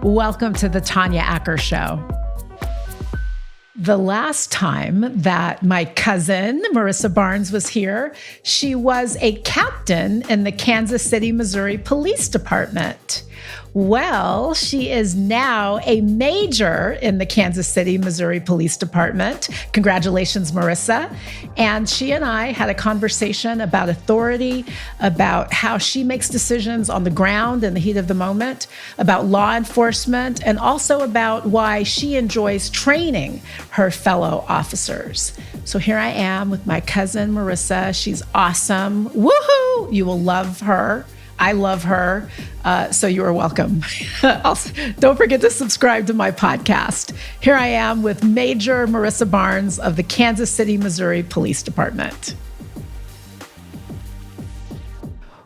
Welcome to the Tanya Acker Show. The last time that my cousin, Marisa Barnes, was here, she was a captain in the Kansas City, Missouri Police Department. Well, she is now a major in the Kansas City, Missouri Police Department. Congratulations, Marisa. And she and I had a conversation about authority, about how she makes decisions on the ground in the heat of the moment, about law enforcement, and also about why she enjoys training her fellow officers. So here I am with my cousin, Marisa. She's awesome. Woohoo! You will love her. I love her, so you are welcome. Don't forget to subscribe to my podcast. Here I am with Major Marisa Barnes of the Kansas City, Missouri Police Department.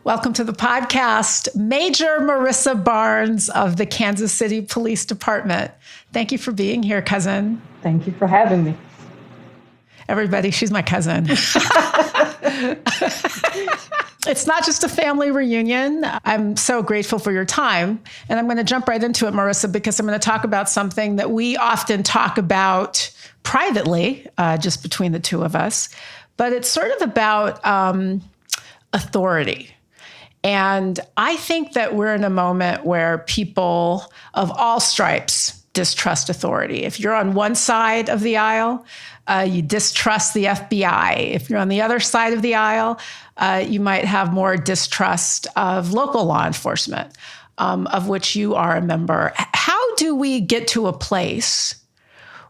Welcome to the podcast, Major Marisa Barnes of the Kansas City Police Department. Thank you for being here, cousin. Thank you for having me. Everybody, she's my cousin. It's not just a family reunion. I'm so grateful for your time. And I'm going to jump right into it, Marisa, because I'm going to talk about something that we often talk about privately, just between the two of us. But it's sort of about authority. And I think that we're in a moment where people of all stripes distrust authority. If you're on one side of the aisle, you distrust the FBI. If you're on the other side of the aisle, you might have more distrust of local law enforcement, of which you are a member. How do we get to a place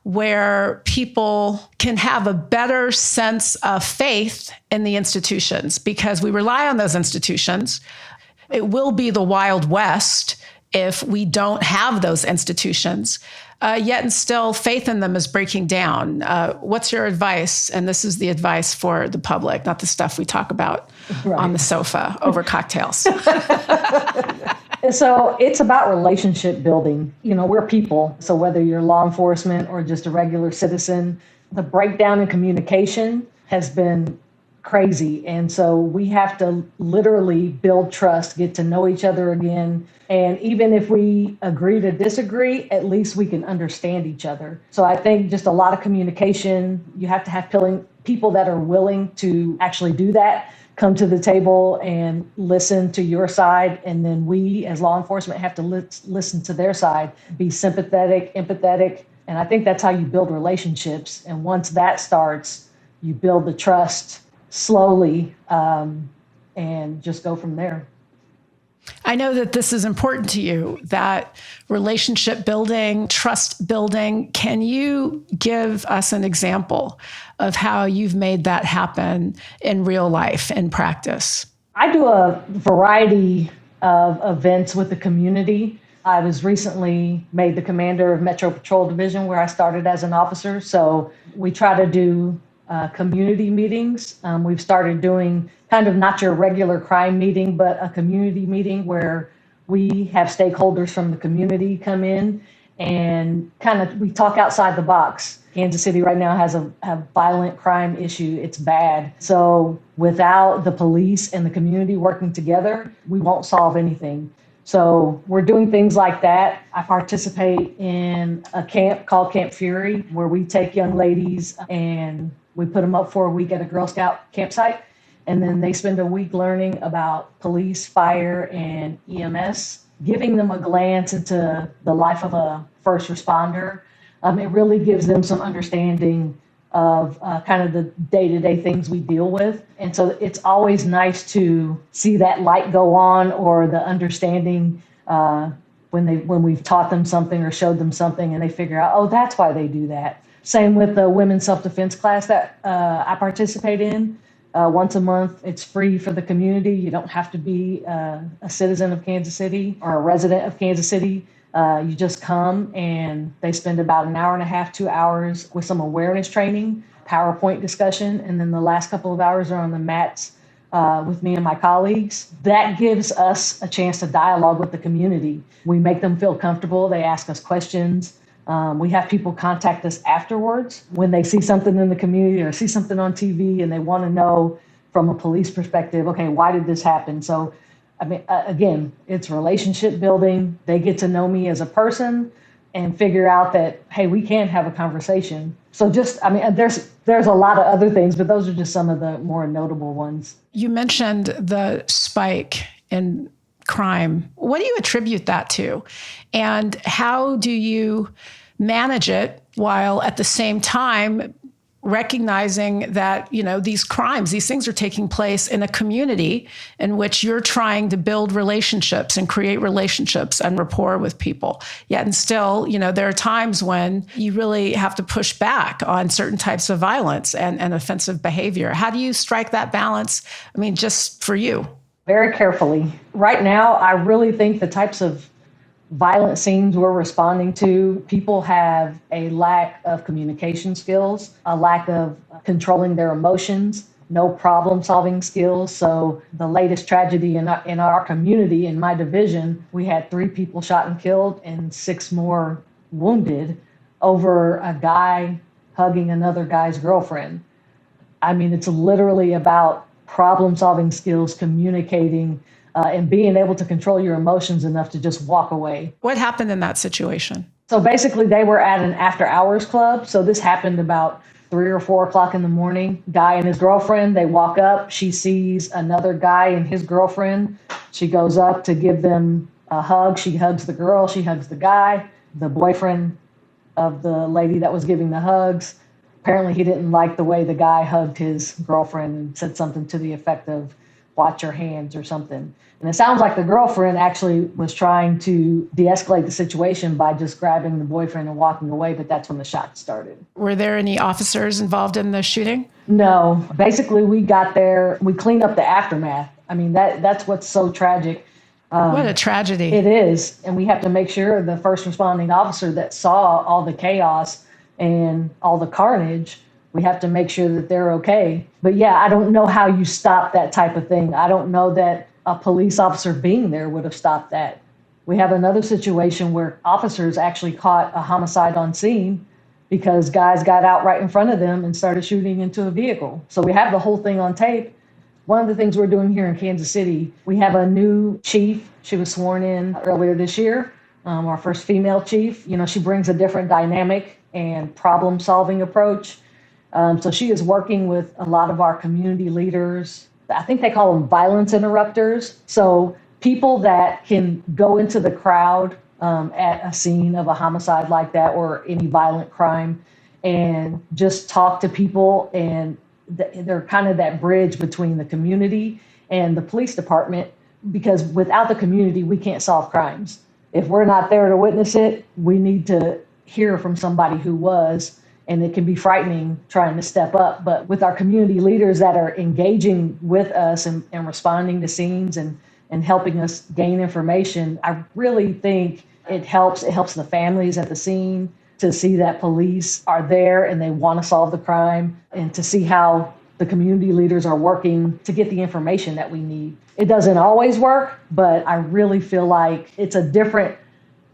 where people can have a better sense of faith in the institutions? Because we rely on those institutions. It will be the Wild West if we don't have those institutions, yet and still faith in them is breaking down. What's your advice? And this is the advice for the public, not the stuff we talk about on the sofa over cocktails. So it's about relationship building. You know, we're people. So whether you're law enforcement or just a regular citizen, the breakdown in communication has been crazy. And so we have to literally build trust, get to know each other again. And even if we agree to disagree, at least we can understand each other. So I think just a lot of communication, you have to have people that are willing to actually do that, come to the table and listen to your side. And then we as law enforcement have to listen to their side, be sympathetic, empathetic. And I think that's how you build relationships. And once that starts, you build the trust slowly, and just go from there. I know that this is important to you, that relationship building, trust building. Can you give us an example of how you've made that happen in real life, in practice? I do a variety of events with the community. I was recently made the commander of Metro Patrol Division, where I started as an officer. So we try to do community meetings. We've started doing kind of not your regular crime meeting, but a community meeting where we have stakeholders from the community come in and we talk outside the box. Kansas City right now has a violent crime issue. It's bad. So without the police and the community working together, we won't solve anything. So we're doing things like that. I participate in a camp called Camp Fury, where we take young ladies and we put them up for a week at a Girl Scout campsite, and then they spend a week learning about police, fire, and EMS, giving them a glance into the life of a first responder. It really gives them some understanding of kind of the day-to-day things we deal with. And so it's always nice to see that light go on, or the understanding when we've taught them something or showed them something and they figure out, oh, that's why they do that. Same with the women's self-defense class that I participate in. Once a month, it's free for the community. You don't have to be a citizen of Kansas City or a resident of Kansas City. You just come, and they spend about an hour and a half, 2 hours with some awareness training, PowerPoint discussion, and then the last couple of hours are on the mats with me and my colleagues. That gives us a chance to dialogue with the community. We make them feel comfortable. They ask us questions. We have people contact us afterwards when they see something in the community or see something on TV and they want to know from a police perspective, okay, why did this happen? So I mean, again, it's relationship building. They get to know me as a person and figure out that, hey, we can have a conversation. So there's a lot of other things, but those are just some of the more notable ones. You mentioned the spike in crime. What do you attribute that to? And how do you manage it while at the same time recognizing that, these crimes, these things are taking place in a community in which you're trying to build relationships and create relationships and rapport with people. Yet and still, there are times when you really have to push back on certain types of violence and offensive behavior. How do you strike that balance? I mean, just for you. Very carefully. Right now, I really think the types of violent scenes we're responding to, people have a lack of communication skills, a lack of controlling their emotions, no problem-solving skills. So the latest tragedy in our community, in my division, we had 3 people shot and killed and 6 more wounded over a guy hugging another guy's girlfriend. I mean, it's literally about problem-solving skills, communicating, and being able to control your emotions enough to just walk away. What happened in that situation? So basically, they were at an after-hours club. So this happened about 3 or 4 o'clock in the morning. Guy and his girlfriend, they walk up. She sees another guy and his girlfriend. She goes up to give them a hug. She hugs the girl. She hugs the guy. The boyfriend of the lady that was giving the hugs, apparently he didn't like the way the guy hugged his girlfriend and said something to the effect of, "Watch your hands," or something. And it sounds like the girlfriend actually was trying to de-escalate the situation by just grabbing the boyfriend and walking away, but that's when the shots started. Were there any officers involved in the shooting? No. Basically, we got there, we cleaned up the aftermath. I mean, that's what's so tragic. What a tragedy. It is. And we have to make sure the first responding officer that saw all the chaos and all the carnage, we have to make sure that they're okay. But yeah, I don't know how you stop that type of thing. I don't know that a police officer being there would have stopped that. We have another situation where officers actually caught a homicide on scene because guys got out right in front of them and started shooting into a vehicle. So we have the whole thing on tape. One of the things we're doing here in Kansas City, we have a new chief. She was sworn in earlier this year, our first female chief. She brings a different dynamic and problem-solving approach. So she is working with a lot of our community leaders. I think they call them violence interrupters. So people that can go into the crowd at a scene of a homicide like that or any violent crime and just talk to people. And they're kind of that bridge between the community and the police department, because without the community, we can't solve crimes. If we're not there to witness it, we need to hear from somebody who was. And it can be frightening trying to step up. But with our community leaders that are engaging with us and responding to scenes and helping us gain information, I really think it helps. It helps the families at the scene to see that police are there and they want to solve the crime, and to see how the community leaders are working to get the information that we need. It doesn't always work, but I really feel like it's a different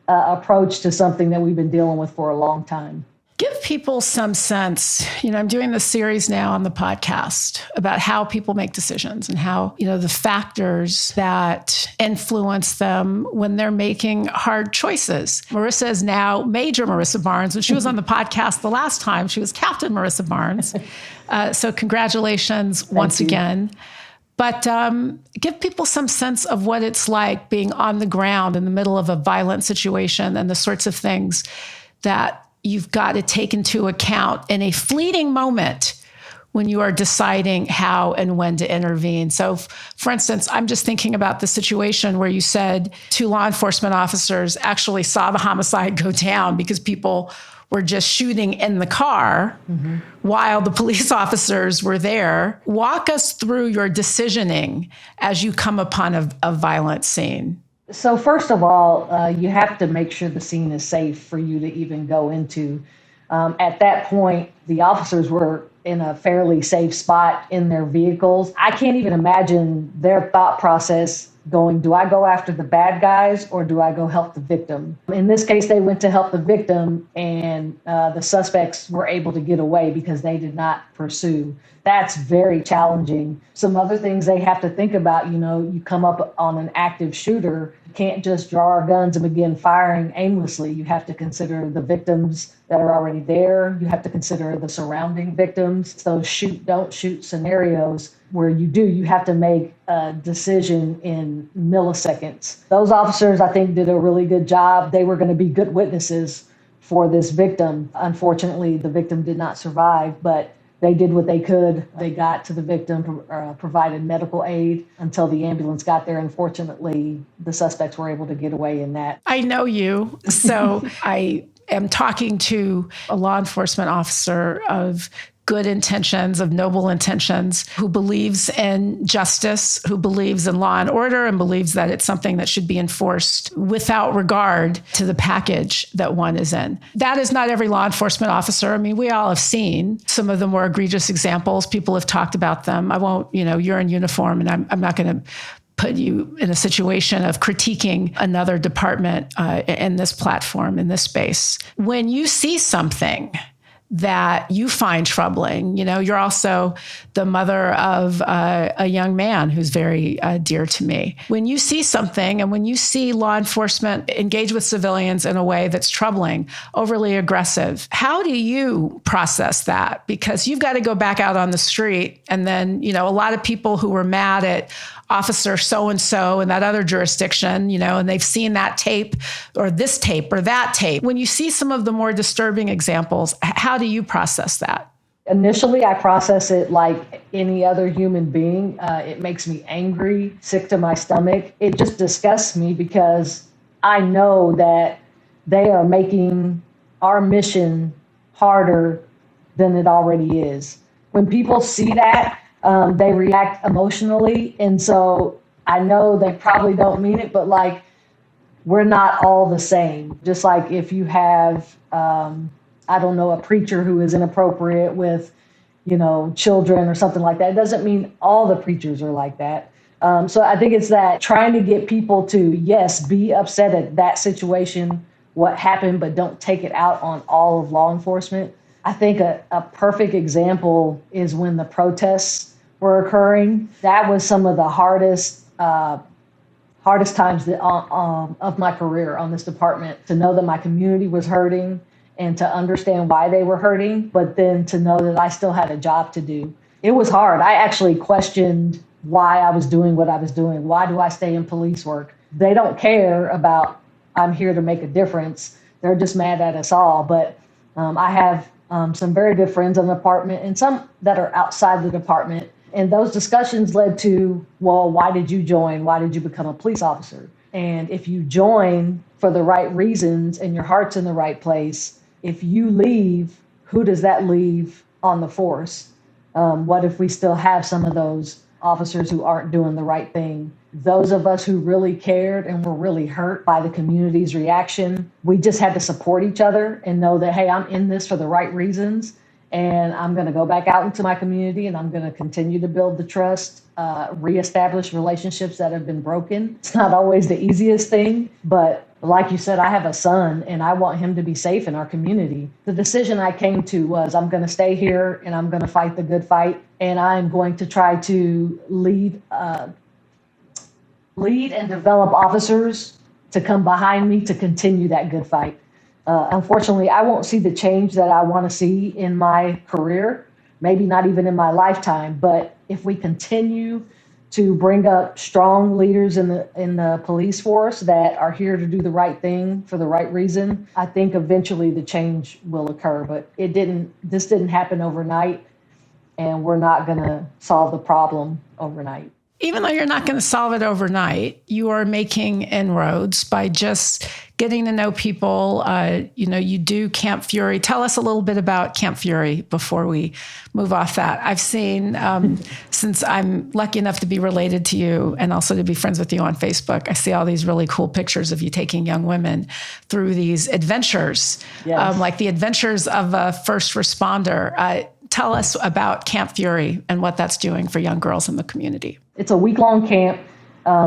approach to something that we've been dealing with for a long time. Give people some sense. I'm doing this series now on the podcast about how people make decisions and how, the factors that influence them when they're making hard choices. Marisa is now Major Marisa Barnes. When she was on the podcast the last time, she was Captain Marisa Barnes. So congratulations once again. But give people some sense of what it's like being on the ground in the middle of a violent situation and the sorts of things that you've got to take into account in a fleeting moment when you are deciding how and when to intervene. So, for instance, I'm just thinking about the situation where you said 2 law enforcement officers actually saw the homicide go down because people were just shooting in the car while the police officers were there. Walk us through your decisioning as you come upon a violent scene. So first of all, you have to make sure the scene is safe for you to even go into. At that point, the officers were in a fairly safe spot in their vehicles. I can't even imagine their thought process going, do I go after the bad guys or do I go help the victim? In this case, they went to help the victim, and the suspects were able to get away because they did not pursue. That's very challenging. Some other things they have to think about, you come up on an active shooter, you can't just draw our guns and begin firing aimlessly. You have to consider the victims that are already there. You have to consider the surrounding victims. Those shoot, don't shoot scenarios where you have to make a decision in milliseconds. Those officers, I think, did a really good job. They were going to be good witnesses for this victim. Unfortunately, the victim did not survive, but they did what they could. They got to the victim, provided medical aid until the ambulance got there. Unfortunately, the suspects were able to get away in that. I know you, so I am talking to a law enforcement officer of good intentions, of noble intentions, who believes in justice, who believes in law and order, and believes that it's something that should be enforced without regard to the package that one is in. That is not every law enforcement officer. I mean, we all have seen some of the more egregious examples. People have talked about them. I won't, you're in uniform, and I'm not going to put you in a situation of critiquing another department in this platform, in this space. When you see something that you find troubling, you're also the mother of a young man who's very dear to me. When you see something, and when you see law enforcement engage with civilians in a way that's troubling, overly aggressive, how do you process that? Because you've got to go back out on the street, and then, a lot of people who were mad at officer so-and-so in that other jurisdiction, and they've seen that tape or this tape or that tape. When you see some of the more disturbing examples, how do you process that? Initially, I process it like any other human being. It makes me angry, sick to my stomach. It just disgusts me because I know that they are making our mission harder than it already is. When people see that, they react emotionally. And so I know they probably don't mean it, but we're not all the same. Just like if you have, a preacher who is inappropriate with, children or something like that, it doesn't mean all the preachers are like that. So I think it's that trying to get people to, yes, be upset at that situation, what happened, but don't take it out on all of law enforcement. I think a perfect example is when the protests were occurring. That was some of the hardest times of my career on this department, to know that my community was hurting and to understand why they were hurting, but then to know that I still had a job to do. It was hard. I actually questioned why I was doing what I was doing. Why do I stay in police work? They don't care about, I'm here to make a difference. They're just mad at us all. But I have some very good friends in the department and some that are outside the department. And those discussions led to, well, why did you join? Why did you become a police officer? And if you join for the right reasons and your heart's in the right place, if you leave, who does that leave on the force? What if we still have some of those officers who aren't doing the right thing? Those of us who really cared and were really hurt by the community's reaction, we just had to support each other and know that, hey, I'm in this for the right reasons. And I'm going to go back out into my community, and I'm going to continue to build the trust, reestablish relationships that have been broken. It's not always the easiest thing, but like you said, I have a son and I want him to be safe in our community. The decision I came to was I'm going to stay here and I'm going to fight the good fight. And I'm going to try to lead and develop officers to come behind me to continue that good fight. Unfortunately, I won't see the change that I want to see in my career, maybe not even in my lifetime. But if we continue to bring up strong leaders in the police force that are here to do the right thing for the right reason, I think eventually the change will occur. But this didn't happen overnight, and we're not going to solve the problem overnight. Even though you're not going to solve it overnight, you are making inroads by just getting to know people. You do Camp Fury. Tell us a little bit about Camp Fury before we move off that. I've seen, since I'm lucky enough to be related to you and also to be friends with you on Facebook, I see all these really cool pictures of you taking young women through these adventures, yes. Like the adventures of a first responder. Tell us about Camp Fury and what that's doing for young girls in the community. It's a week-long camp.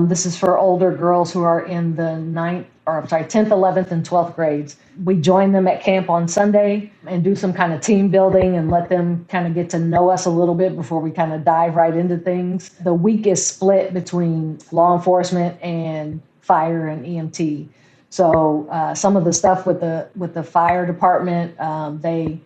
This is for older girls who are in the 10th, 11th, and 12th grades. We join them at camp on Sunday and do some kind of team building and let them kind of get to know us a little bit before we kind of dive right into things. The week is split between law enforcement and fire and EMT. So some of the stuff with the fire department, they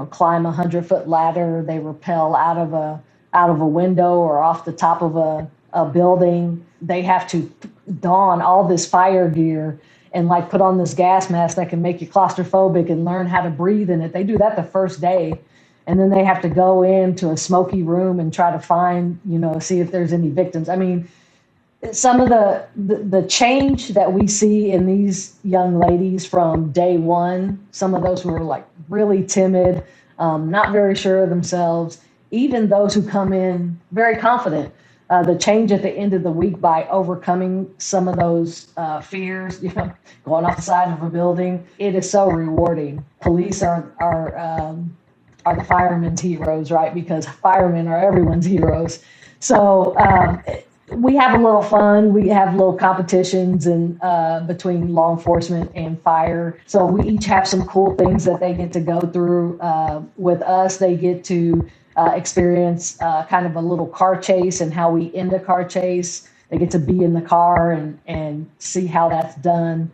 climb a 100-foot ladder, they rappel out of a window or off the top of a building. They have to don all this fire gear and put on this gas mask that can make you claustrophobic and learn how to breathe in it. They do that the first day. And then they have to go into a smoky room and try to find, see if there's any victims. I mean, some of the change that we see in these young ladies from day one, some of those who are really timid, not very sure of themselves, even those who come in very confident, the change at the end of the week by overcoming some of those fears, going off the side of a building, it is so rewarding. Police are the firemen's heroes, right? Because firemen are everyone's heroes. So we have a little fun. We have little competitions between law enforcement and fire. So we each have some cool things that they get to go through with us. They get to experience kind of a little car chase and how we end a car chase. They get to be in the car and see how that's done.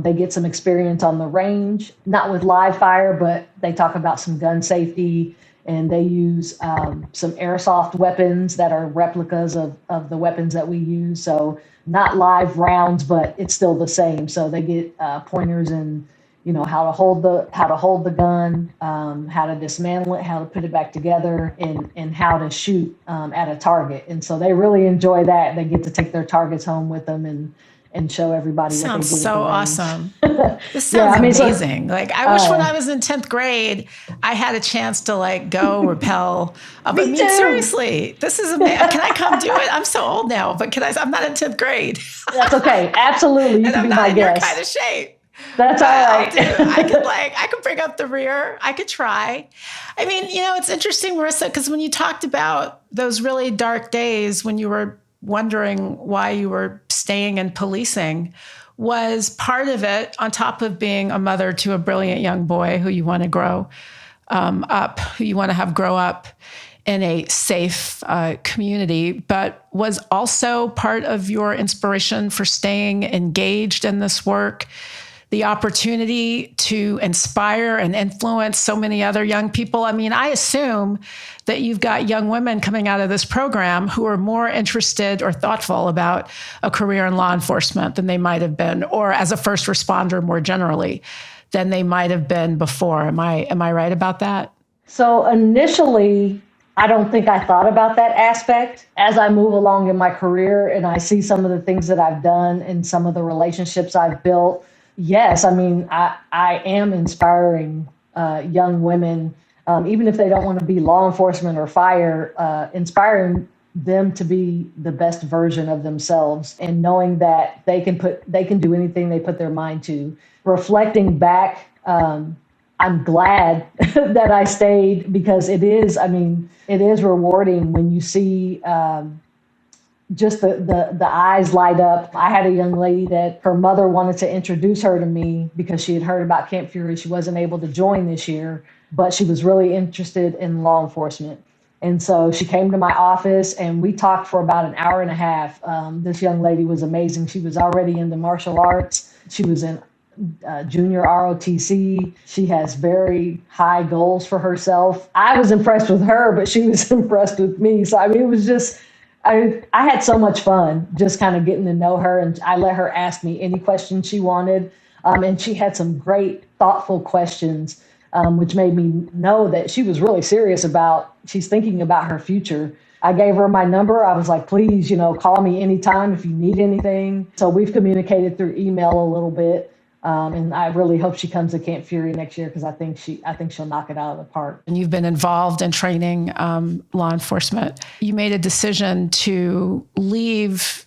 They get some experience on the range, not with live fire, but they talk about some gun safety, and they use some airsoft weapons that are replicas of the weapons that we use. So not live rounds, but it's still the same. So they get pointers in how to hold the gun, how to dismantle it, how to put it back together, and how to shoot at a target. And so they really enjoy that. They get to take their targets home with them and show everybody what they do. Sounds so awesome. This sounds amazing. I wish when I was in 10th grade, I had a chance to go rappel. Me too. Seriously, this is amazing. Can I come do it? I'm so old now, but I'm not in 10th grade. That's okay. Absolutely. You can be my guest. Your kind of shape. That's all right. I could bring up the rear. I could try. I mean, it's interesting, Marisa, because when you talked about those really dark days when you were wondering why you were staying in policing, was part of it, on top of being a mother to a brilliant young boy who you want to grow up, who you want to have grow up in a safe community, but was also part of your inspiration for staying engaged in this work, the opportunity to inspire and influence so many other young people. I mean, I assume that you've got young women coming out of this program who are more interested or thoughtful about a career in law enforcement than they might have been, or as a first responder more generally than they might have been before. Am I right about that? So initially, I don't think I thought about that aspect. As I move along in my career and I see some of the things that I've done and some of the relationships I've built, yes, I mean, I am inspiring young women, even if they don't want to be law enforcement or fire, inspiring them to be the best version of themselves and knowing that they can do anything they put their mind to. Reflecting back, I'm glad that I stayed, because it is rewarding when you see just the eyes light up. I had a young lady that her mother wanted to introduce her to me because she had heard about Camp Fury. She wasn't able to join this year, but she was really interested in law enforcement. And so she came to my office and we talked for about an hour and a half. This young lady was amazing. She was already into martial arts. She was in junior ROTC. She has very high goals for herself. I was impressed with her, but she was impressed with me. So, I mean, it was just, I had so much fun just kind of getting to know her, and I let her ask me any questions she wanted. And she had some great, thoughtful questions, which made me know that she was really serious she's thinking about her future. I gave her my number. I was like, please, call me anytime if you need anything. So we've communicated through email a little bit. And I really hope she comes to Camp Fury next year, because I think she'll knock it out of the park. And you've been involved in training law enforcement. You made a decision to leave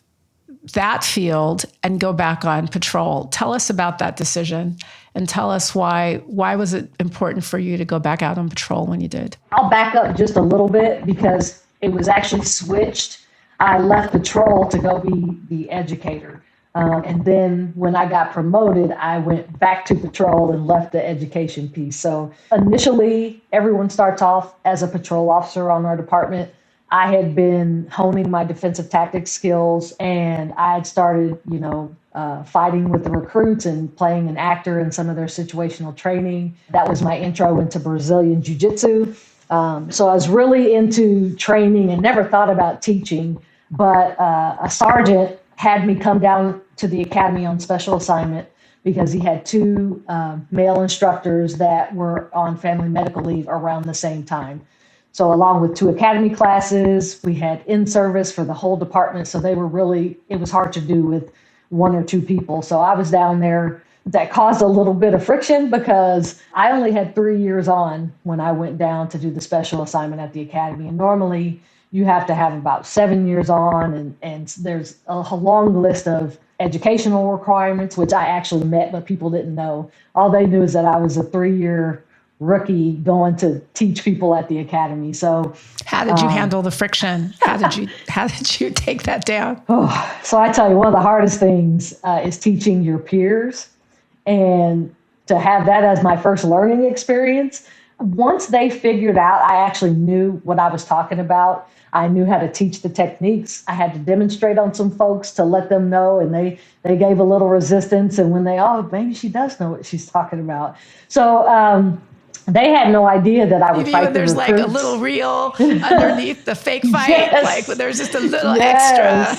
that field and go back on patrol. Tell us about that decision, and tell us why was it important for you to go back out on patrol when you did? I'll back up just a little bit, because it was actually switched. I left patrol to go be the educator. And then when I got promoted, I went back to patrol and left the education piece. So initially, everyone starts off as a patrol officer on our department. I had been honing my defensive tactics skills, and I had started, fighting with the recruits and playing an actor in some of their situational training. That was my intro into Brazilian Jiu-Jitsu. So I was really into training and never thought about teaching, but a sergeant had me come down to the academy on special assignment because he had two male instructors that were on family medical leave around the same time. So along with two academy classes, we had in-service for the whole department. So it was hard to do with one or two people. So I was down there. That caused a little bit of friction because I only had 3 years on when I went down to do the special assignment at the academy. And normally you have to have about 7 years on, and there's a long list of educational requirements, which I actually met, but people didn't know. All they knew is that I was a 3-year rookie going to teach people at the academy. So how did you handle the friction? How did you take that down? So I tell you, one of the hardest things is teaching your peers, and to have that as my first learning experience. Once they figured out, I actually knew what I was talking about. I knew how to teach the techniques. I had to demonstrate on some folks to let them know, and they gave a little resistance. And when maybe she does know what she's talking about. So they had no idea that I would fight the recruits. There's like a little reel underneath the fake fight. Yes. Like there's just a little extra.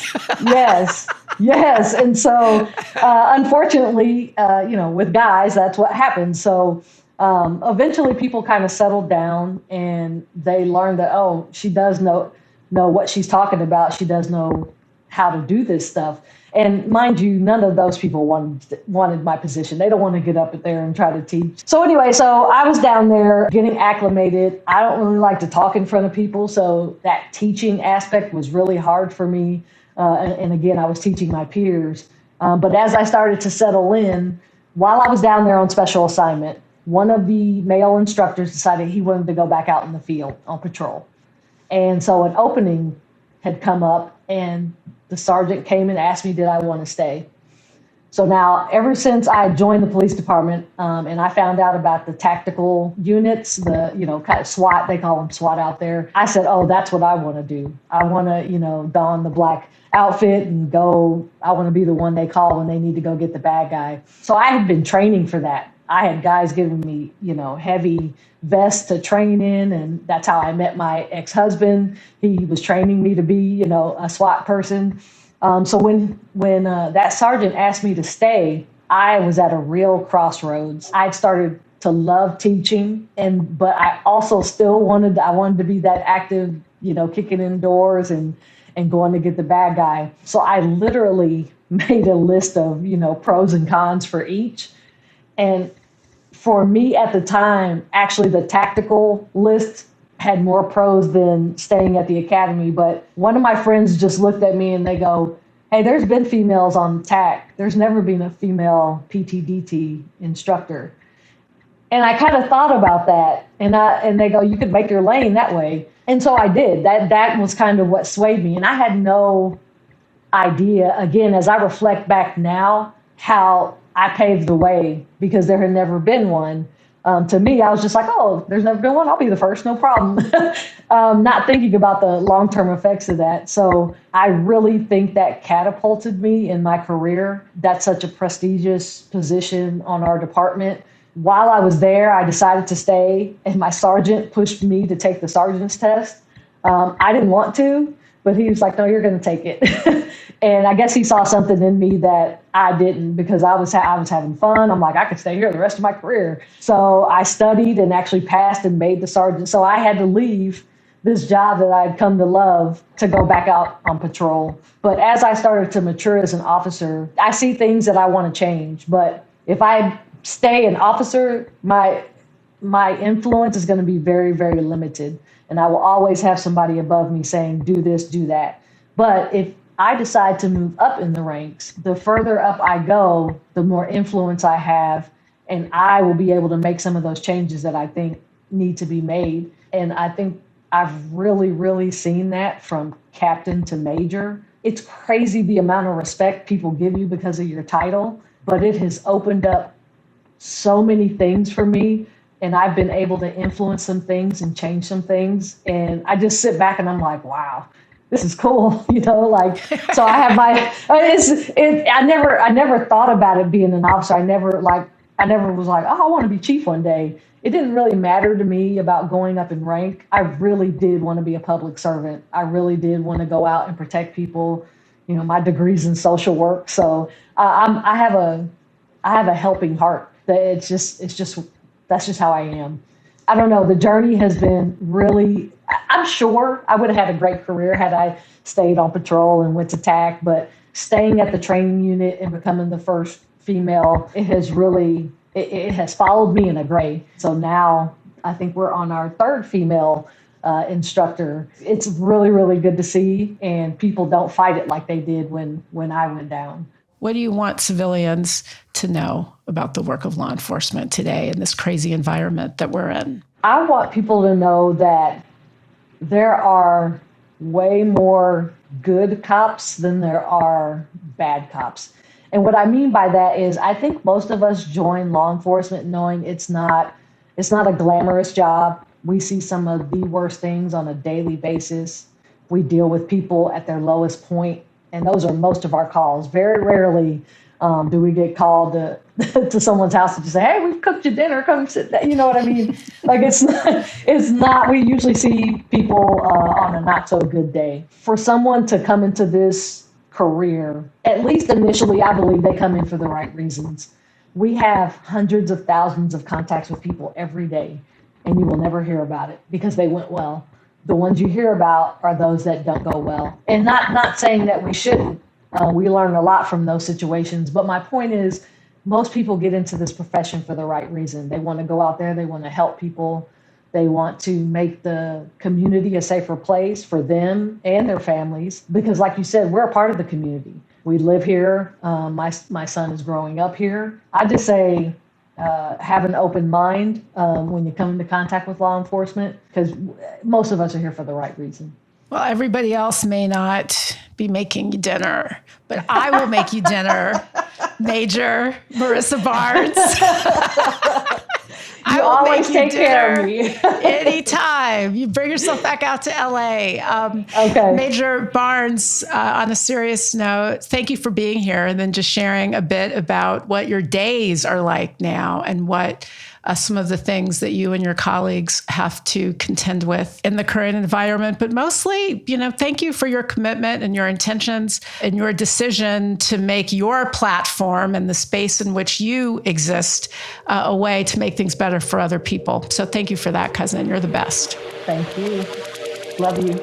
Yes. And so unfortunately, with guys, that's what happens. So eventually people kind of settled down and they learned that, she does know what she's talking about. She does know how to do this stuff. And mind you, none of those people wanted my position. They don't want to get up there and try to teach. So anyway, so I was down there getting acclimated. I don't really like to talk in front of people. So that teaching aspect was really hard for me. And again, I was teaching my peers. But as I started to settle in, while I was down there on special assignment, one of the male instructors decided he wanted to go back out in the field on patrol. And so an opening had come up, and the sergeant came and asked me, did I want to stay? So now, ever since I joined the police department, and I found out about the tactical units, the kind of SWAT, they call them SWAT out there, I said, that's what I want to do. I want to, don the black outfit and go. I want to be the one they call when they need to go get the bad guy. So I had been training for that. I had guys giving me, heavy vests to train in, and that's how I met my ex-husband. He was training me to be, a SWAT person. So when that sergeant asked me to stay, I was at a real crossroads. I'd started to love teaching, but I also still wanted to be that active, kicking indoors and going to get the bad guy. So I literally made a list of, pros and cons for each. And for me at the time, actually the tactical list had more pros than staying at the academy. But one of my friends just looked at me and they go, hey, there's been females on TAC. There's never been a female PTDT instructor. And I kind of thought about that. And they go, you could make your lane that way. And so I did. That was kind of what swayed me. And I had no idea, again, as I reflect back now, how I paved the way, because there had never been one. To me, I was just like, there's never been one. I'll be the first, no problem. Not thinking about the long-term effects of that. So I really think that catapulted me in my career. That's such a prestigious position on our department. While I was there, I decided to stay, and my sergeant pushed me to take the sergeant's test. I didn't want to, but he was like, no, you're going to take it. And I guess he saw something in me that I didn't, because I was having fun. I'm like, I could stay here the rest of my career. So I studied and actually passed and made the sergeant. So I had to leave this job that I'd come to love to go back out on patrol. But as I started to mature as an officer, I see things that I want to change. But if I stay an officer, my influence is going to be very, very limited. And I will always have somebody above me saying, do this, do that. But if I decide to move up in the ranks, the further up I go, the more influence I have, and I will be able to make some of those changes that I think need to be made. And I think I've really, really seen that from captain to major. It's crazy the amount of respect people give you because of your title, but it has opened up so many things for me, and I've been able to influence some things and change some things. And I just sit back and I'm like, wow, this is cool, like, so I have I never thought about it being an officer. I never was like, oh, I want to be chief one day. It didn't really matter to me about going up in rank. I really did want to be a public servant. I really did want to go out and protect people. My degree's in social work, so I have a helping heart. That's just how I am. I don't know. The journey has been really. I'm sure I would have had a great career had I stayed on patrol and went to TAC, but staying at the training unit and becoming the first female, it has followed me in a grade. So now I think we're on our third female instructor. It's really, really good to see, and people don't fight it like they did when I went down. What do you want civilians to know about the work of law enforcement today in this crazy environment that we're in? I want people to know that there are way more good cops than there are bad cops. And what I mean by that is I think most of us join law enforcement knowing it's not a glamorous job. We see some of the worst things on a daily basis. We deal with people at their lowest point, and those are most of our calls. Very rarely do we get called to someone's house and just say, hey, we've cooked your dinner, come sit down. You know what I mean? Like it's not, we usually see people on a not so good day. For someone to come into this career, at least initially, I believe they come in for the right reasons. We have hundreds of thousands of contacts with people every day, and you will never hear about it because they went well. The ones you hear about are those that don't go well. And not saying that we shouldn't. We learn a lot from those situations. But my point is, most people get into this profession for the right reason. They want to go out there. They want to help people. They want to make the community a safer place for them and their families. Because like you said, we're a part of the community. We live here. My son is growing up here. I just say, have an open mind when you come into contact with law enforcement, because most of us are here for the right reason. Well, everybody else may not be making you dinner, but I will make you dinner, Major Marisa Barnes. You always take care of me. Anytime. You bring yourself back out to LA. Okay. Major Barnes, on a serious note, thank you for being here and then just sharing a bit about what your days are like now and what some of the things that you and your colleagues have to contend with in the current environment. But mostly, thank you for your commitment and your intentions and your decision to make your platform and the space in which you exist a way to make things better for other people. So thank you for that, cousin. You're the best. Thank you. Love you.